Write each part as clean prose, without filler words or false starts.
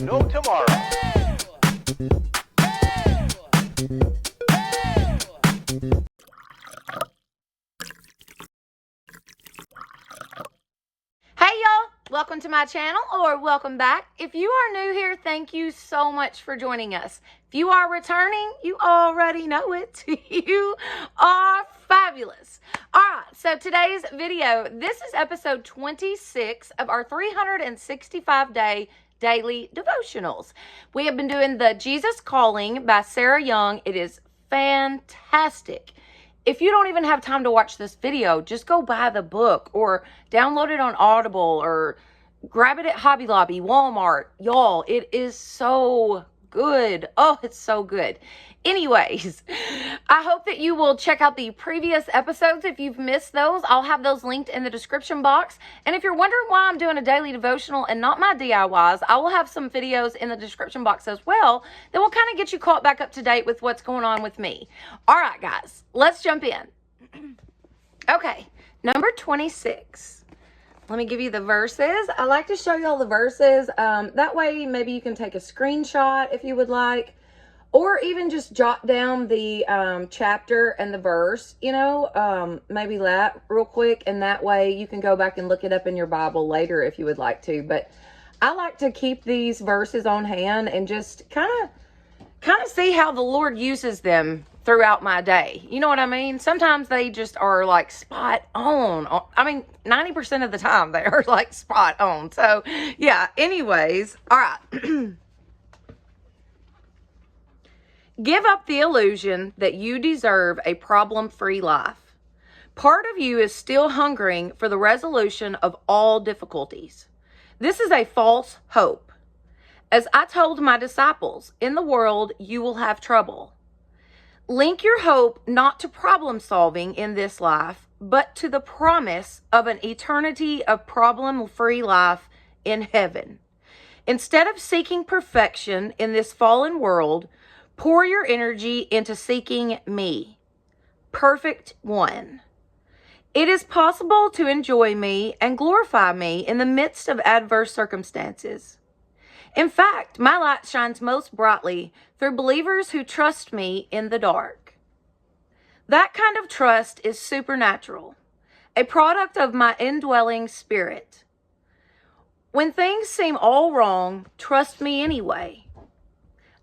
no tomorrow. Hey y'all, welcome to my channel, or welcome back. If you are new here, thank you so much for joining us. If you are returning, you already know it. You are fabulous. All right, so today's video, this is episode 26 of our 365-day daily devotionals. We have been doing the Jesus Calling by Sarah Young. It is fantastic. If you don't even have time to watch this video, just go buy the book or download it on Audible or grab it at Hobby Lobby, Walmart. Y'all, it is so good. Oh, it's so good. Anyways, I hope that you will check out the previous episodes. If you've missed those, I'll have those linked in the description box. And if you're wondering why I'm doing a daily devotional and not my DIYs, I will have some videos in the description box as well that will kind of get you caught back up to date with what's going on with me. All right, guys, let's jump in. Okay, number 26. Let me give you the verses. I like to show you all the verses. That way, maybe you can take a screenshot if you would like, or even just jot down the chapter and the verse, maybe that real quick. And that way you can go back and look it up in your Bible later if you would like to. But I like to keep these verses on hand and just kind of see how the Lord uses them throughout my day. You know what I mean? Sometimes they just are like spot on. I mean, 90% of the time they are like spot on. So yeah, anyways, all right. Give up the illusion that you deserve a problem-free life. Part of you is still hungering for the resolution of all difficulties. This is a false hope. As I told my disciples, in the world you will have trouble. Link your hope not to problem solving in this life, but to the promise of an eternity of problem-free life in heaven. Instead of seeking perfection in this fallen world, pour your energy into seeking me, perfect one. It is possible to enjoy me and glorify me in the midst of adverse circumstances. In fact, my light shines most brightly through believers who trust me in the dark. That kind of trust is supernatural, a product of my indwelling spirit. When things seem all wrong, trust me anyway.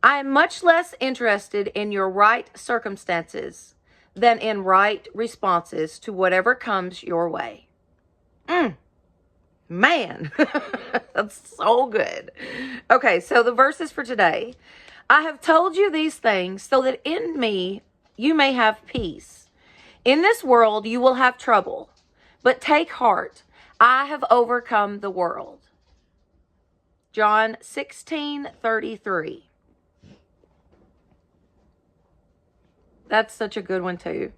I am much less interested in your right circumstances than in right responses to whatever comes your way. Man, that's so good. Okay, so the verses for today. I have told you these things so that in me you may have peace. In this world you will have trouble, but take heart. I have overcome the world. John 16:33. That's such a good one too.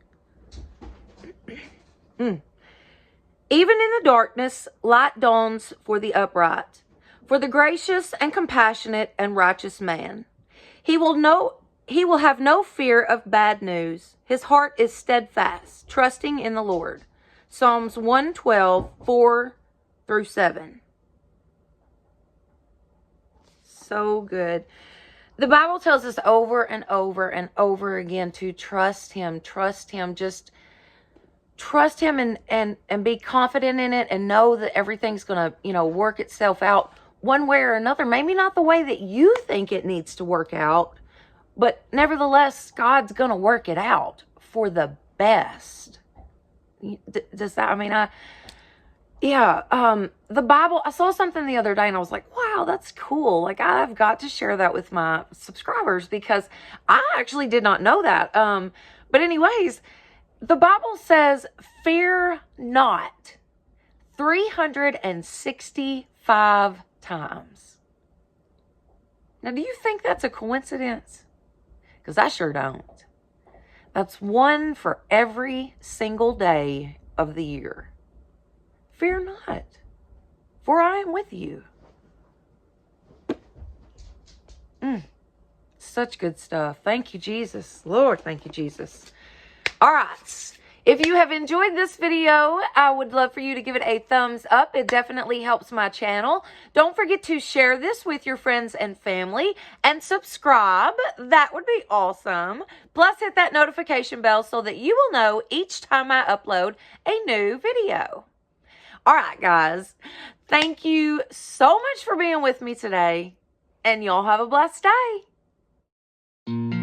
Even in the darkness, light dawns for the upright, for the gracious and compassionate and righteous man. He will have no fear of bad news. His heart is steadfast, trusting in the Lord. Psalms 112, 4-7. So good. The Bible tells us over and over and over again to trust him, just trust him and be confident in it and know that everything's going to, work itself out one way or another. Maybe not the way that you think it needs to work out, but nevertheless, God's going to work it out for the best. Does that, the Bible, I saw something the other day and I was like, wow, that's cool. Like, I've got to share that with my subscribers because I actually did not know that. But anyways, the Bible says, fear not, 365 times. Now, do you think that's a coincidence? Because I sure don't. That's one for every single day of the year. Fear not, for I am with you. Such good stuff. Thank you, Jesus. Lord, thank you, Jesus. All right. If you have enjoyed this video, I would love for you to give it a thumbs up. It definitely helps my channel. Don't forget to share this with your friends and family and subscribe. That would be awesome. Plus, hit that notification bell so that you will know each time I upload a new video. All right, guys. Thank you so much for being with me today, and y'all have a blessed day.